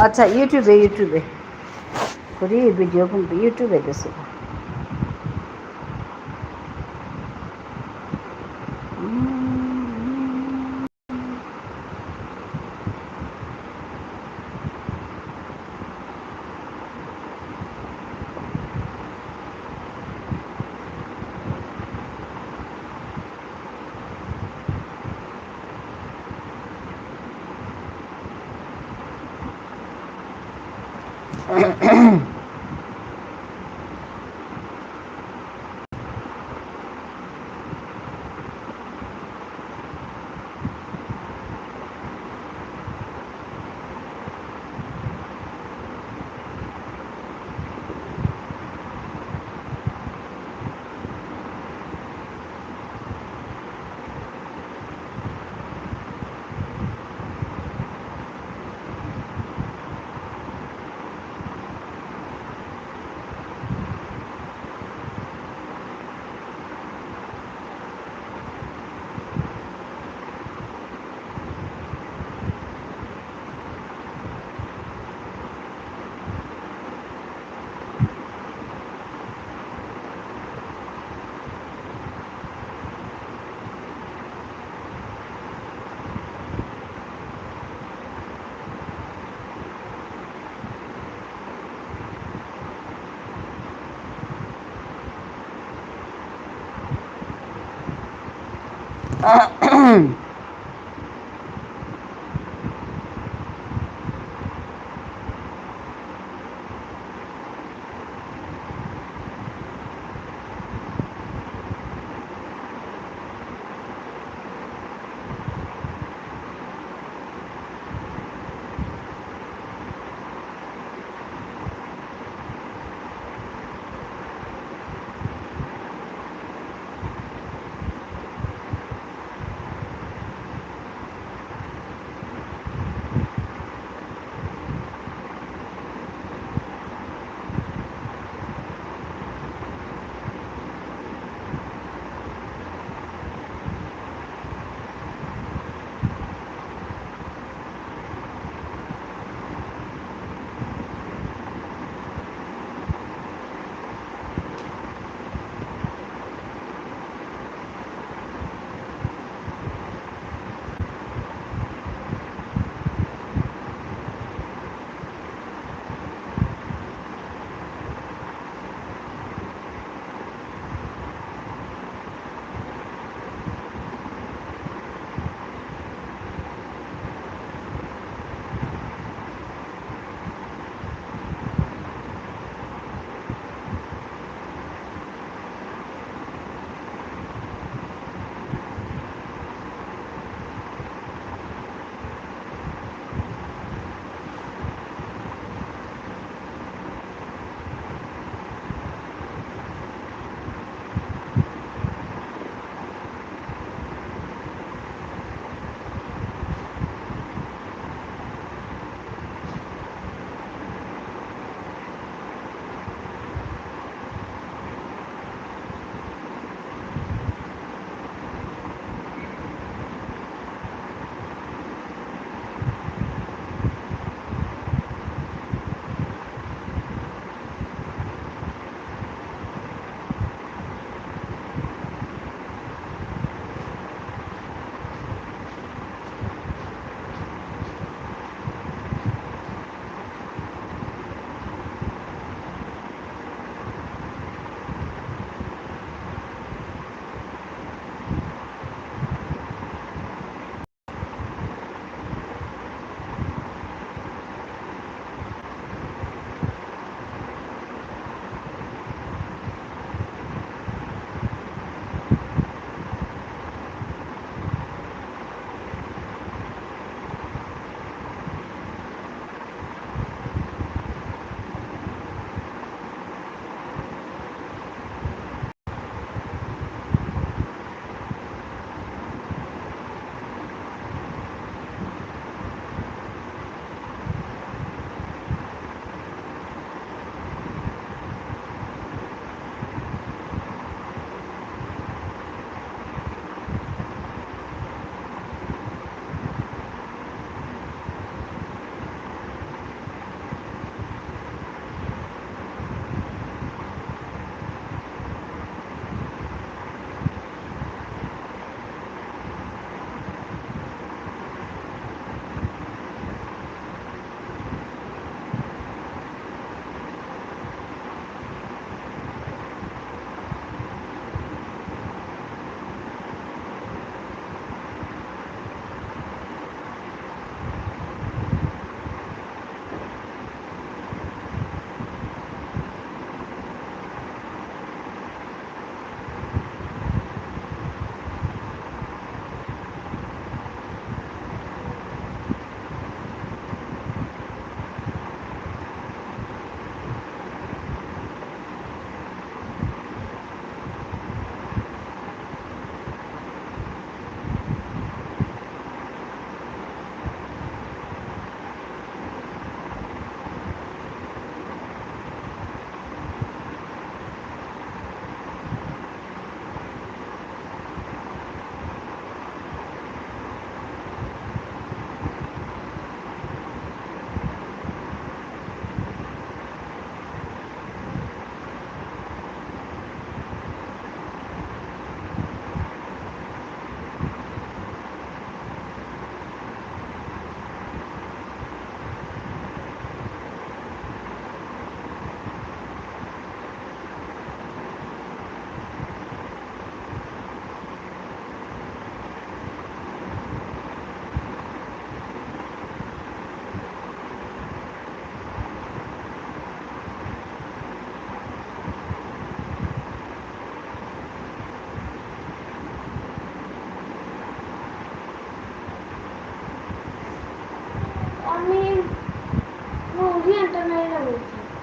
আচ্ছা ইউটিউবে করি ভিডিও কিন্তু ইউটিউবে দিছি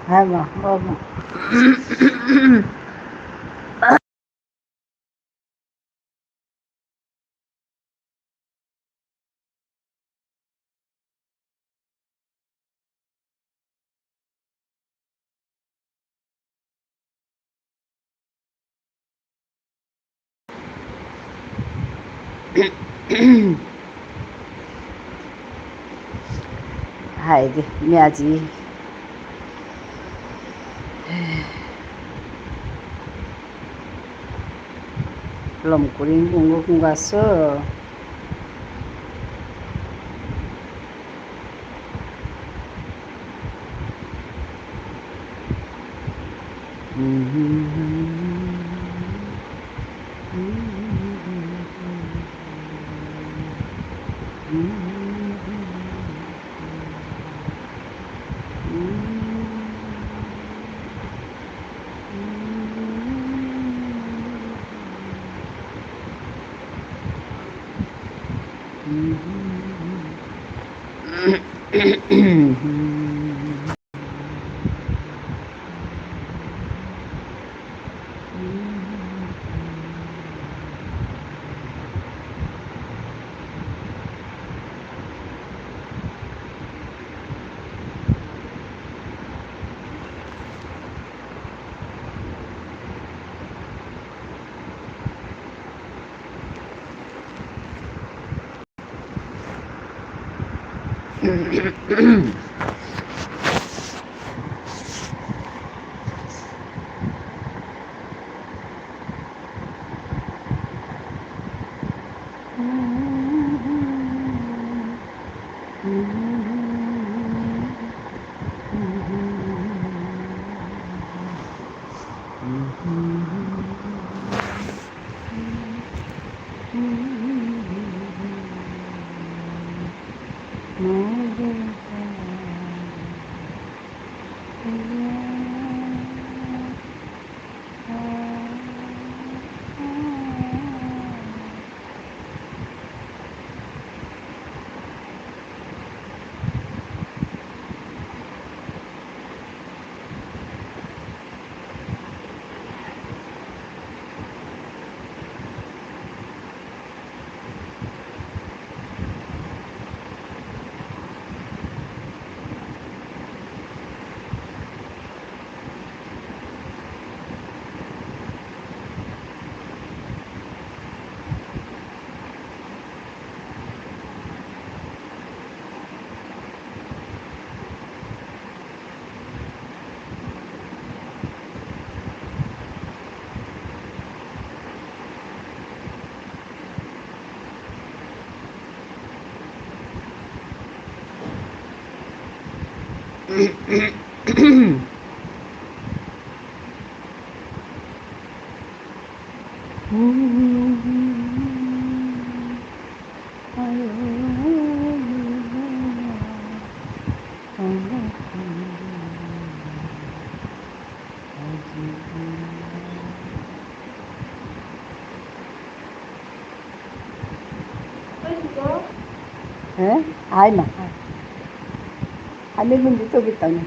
হ্যাঁ মা Haydi miyaji belum kuring kung gaso Eh? Ay ma. Ano yung dito bitaw niya?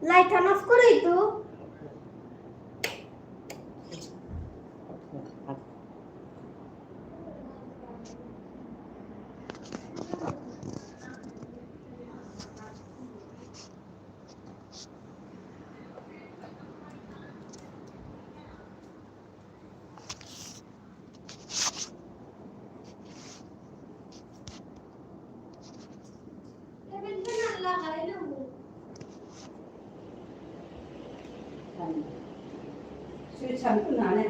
Light off করেই তো
সুইচ আমি তো না নেই